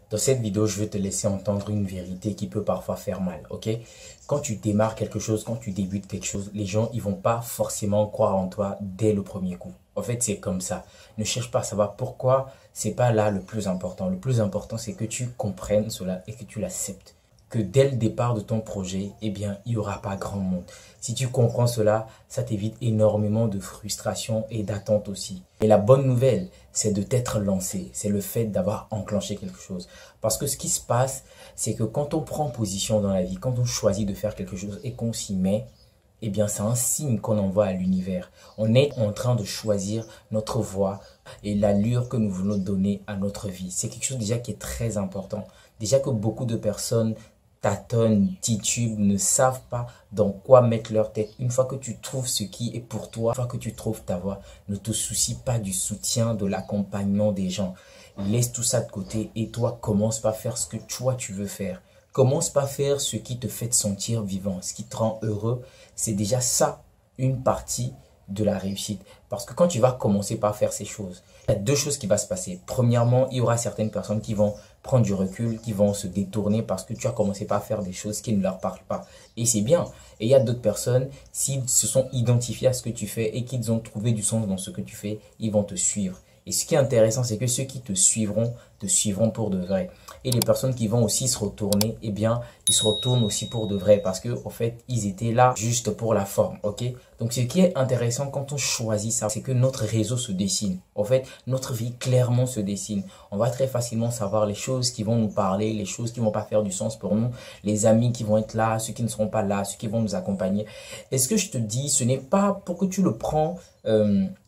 Dans cette vidéo, je vais te laisser entendre une vérité qui peut parfois faire mal, ok? Quand tu démarres quelque chose, quand tu débutes quelque chose, les gens, ils vont pas forcément croire en toi dès le premier coup. En fait, c'est comme ça. Ne cherche pas à savoir pourquoi, c'est pas là le plus important. Le plus important, c'est que tu comprennes cela et que tu l'acceptes. Que dès le départ de ton projet, eh bien, il n'y aura pas grand monde. Si tu comprends cela, ça t'évite énormément de frustration et d'attente aussi. Et la bonne nouvelle, c'est de t'être lancé. C'est le fait d'avoir enclenché quelque chose. Parce que ce qui se passe, c'est que quand on prend position dans la vie, quand on choisit de faire quelque chose et qu'on s'y met, eh bien, c'est un signe qu'on envoie à l'univers. On est en train de choisir notre voie et l'allure que nous voulons donner à notre vie. C'est quelque chose déjà qui est très important. Déjà que beaucoup de personnes tâtonnent, titubent, ne savent pas dans quoi mettre leur tête. Une fois que tu trouves ce qui est pour toi, une fois que tu trouves ta voie, ne te soucie pas du soutien, de l'accompagnement des gens. Laisse tout ça de côté et toi, commence par faire ce que toi tu veux faire. Commence par faire ce qui te fait te sentir vivant, ce qui te rend heureux. C'est déjà ça, une partie de la réussite. Parce que quand tu vas commencer par faire ces choses, il y a deux choses qui vont se passer. Premièrement, il y aura certaines personnes qui vont prendre du recul, qui vont se détourner parce que tu as commencé par faire des choses qui ne leur parlent pas. Et c'est bien. Et il y a d'autres personnes, s'ils se sont identifiés à ce que tu fais et qu'ils ont trouvé du sens dans ce que tu fais, ils vont te suivre. Et ce qui est intéressant, c'est que ceux qui te suivront pour de vrai. Et les personnes qui vont aussi se retourner, eh bien, ils se retournent aussi pour de vrai parce que, au fait, ils étaient là juste pour la forme, ok? Donc, ce qui est intéressant quand on choisit ça, c'est que notre réseau se dessine. En fait, notre vie clairement se dessine. On va très facilement savoir les choses qui vont nous parler, les choses qui vont pas faire du sens pour nous, les amis qui vont être là, ceux qui ne seront pas là, ceux qui vont nous accompagner. Et ce que je te dis, ce n'est pas pour que tu le prends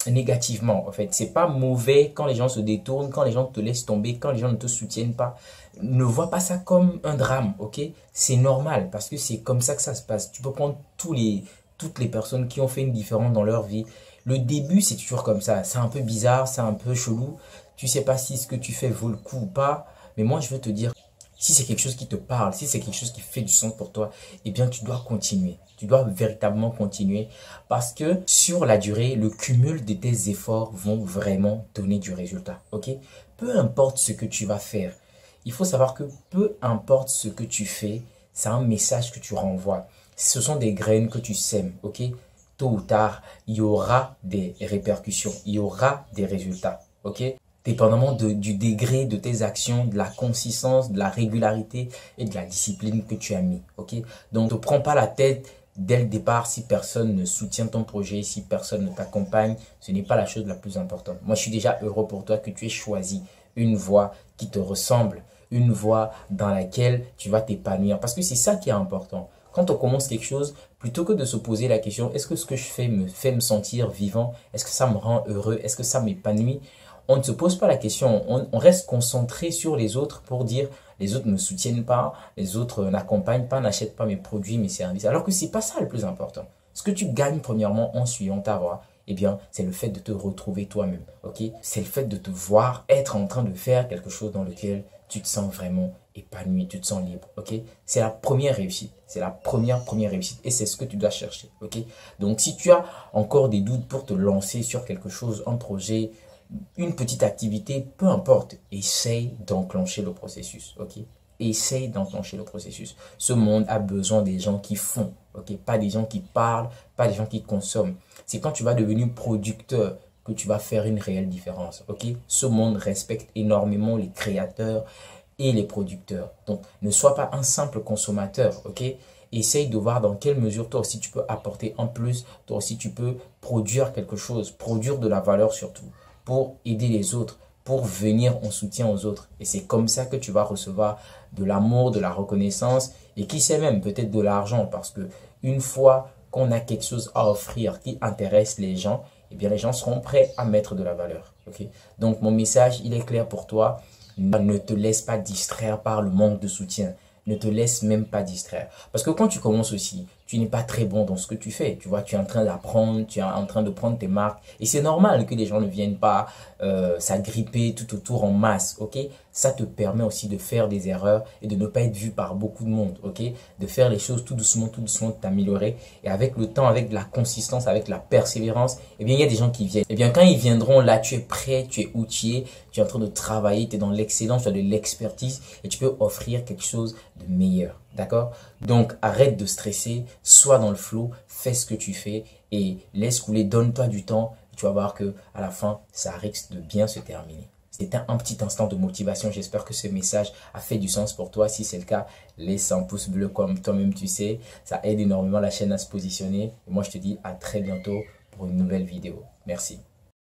négativement. En fait, c'est pas mauvais quand les gens se détournent, quand les gens te laissent tomber, quand les gens ne te soutiennent pas. Ne vois pas ça comme un drame, ok? C'est normal parce que c'est comme ça que ça se passe. Tu peux prendre toutes les personnes qui ont fait une différence dans leur vie. Le début, c'est toujours comme ça. C'est un peu bizarre, c'est un peu chelou. Tu sais pas si ce que tu fais vaut le coup ou pas. Mais moi, je veux te dire, si c'est quelque chose qui te parle, si c'est quelque chose qui fait du sens pour toi, eh bien, tu dois continuer. Tu dois véritablement continuer parce que sur la durée, le cumul de tes efforts vont vraiment donner du résultat, ok? Peu importe ce que tu vas faire, il faut savoir que peu importe ce que tu fais, c'est un message que tu renvoies. Ce sont des graines que tu sèmes, ok? Tôt ou tard, il y aura des répercussions, il y aura des résultats, ok? Dépendamment du degré de tes actions, de la consistance, de la régularité et de la discipline que tu as mis, ok? Donc, ne te prends pas la tête dès le départ si personne ne soutient ton projet, si personne ne t'accompagne. Ce n'est pas la chose la plus importante. Moi, je suis déjà heureux pour toi que tu aies choisi une voie qui te ressemble, une voie dans laquelle tu vas t'épanouir. Parce que c'est ça qui est important. Quand on commence quelque chose, plutôt que de se poser la question, est-ce que ce que je fais me fait me sentir vivant? Est-ce que ça me rend heureux? Est-ce que ça m'épanouit? On ne se pose pas la question. On reste concentré sur les autres pour dire les autres ne me soutiennent pas, les autres n'accompagnent pas, n'achètent pas mes produits, mes services. Alors que ce n'est pas ça le plus important. Ce que tu gagnes premièrement en suivant ta voie, eh bien, c'est le fait de te retrouver toi-même, ok? C'est le fait de te voir être en train de faire quelque chose dans lequel tu te sens vraiment épanoui, tu te sens libre, ok? C'est la première réussite, c'est la première réussite et c'est ce que tu dois chercher, ok? Donc, si tu as encore des doutes pour te lancer sur quelque chose, un projet, une petite activité, peu importe, essaye d'enclencher le processus, ok? Essaye d'enclencher le processus. Ce monde a besoin des gens qui font, ok? Pas des gens qui parlent, pas des gens qui consomment. C'est quand tu vas devenir producteur que tu vas faire une réelle différence, ok? Ce monde respecte énormément les créateurs et les producteurs. Donc, ne sois pas un simple consommateur, ok? Essaye de voir dans quelle mesure toi aussi tu peux apporter en plus, toi aussi tu peux produire quelque chose, produire de la valeur surtout, pour aider les autres, pour venir en soutien aux autres. Et c'est comme ça que tu vas recevoir de l'amour, de la reconnaissance et qui sait même peut-être de l'argent parce que une fois qu'on a quelque chose à offrir qui intéresse les gens, eh bien les gens seront prêts à mettre de la valeur. Okay? Donc mon message, il est clair pour toi. Ne te laisse pas distraire par le manque de soutien. Ne te laisse même pas distraire. Parce que quand tu commences aussi, tu n'es pas très bon dans ce que tu fais. Tu vois, tu es en train d'apprendre, tu es en train de prendre tes marques. Et c'est normal que les gens ne viennent pas s'agripper tout autour en masse, ok? Ça te permet aussi de faire des erreurs et de ne pas être vu par beaucoup de monde, ok? De faire les choses tout doucement, de t'améliorer. Et avec le temps, avec de la consistance, avec la persévérance, eh bien, il y a des gens qui viennent. Eh bien, quand ils viendront, là, tu es prêt, tu es outillé, tu es en train de travailler, tu es dans l'excellence, tu as de l'expertise et tu peux offrir quelque chose de meilleur, d'accord? Donc, arrête de stresser, sois dans le flow, fais ce que tu fais et laisse couler, donne-toi du temps. Tu vas voir que à la fin, ça risque de bien se terminer. C'était un petit instant de motivation. J'espère que ce message a fait du sens pour toi. Si c'est le cas, laisse un pouce bleu comme toi-même tu sais. Ça aide énormément la chaîne à se positionner. Et moi, je te dis à très bientôt pour une nouvelle vidéo. Merci.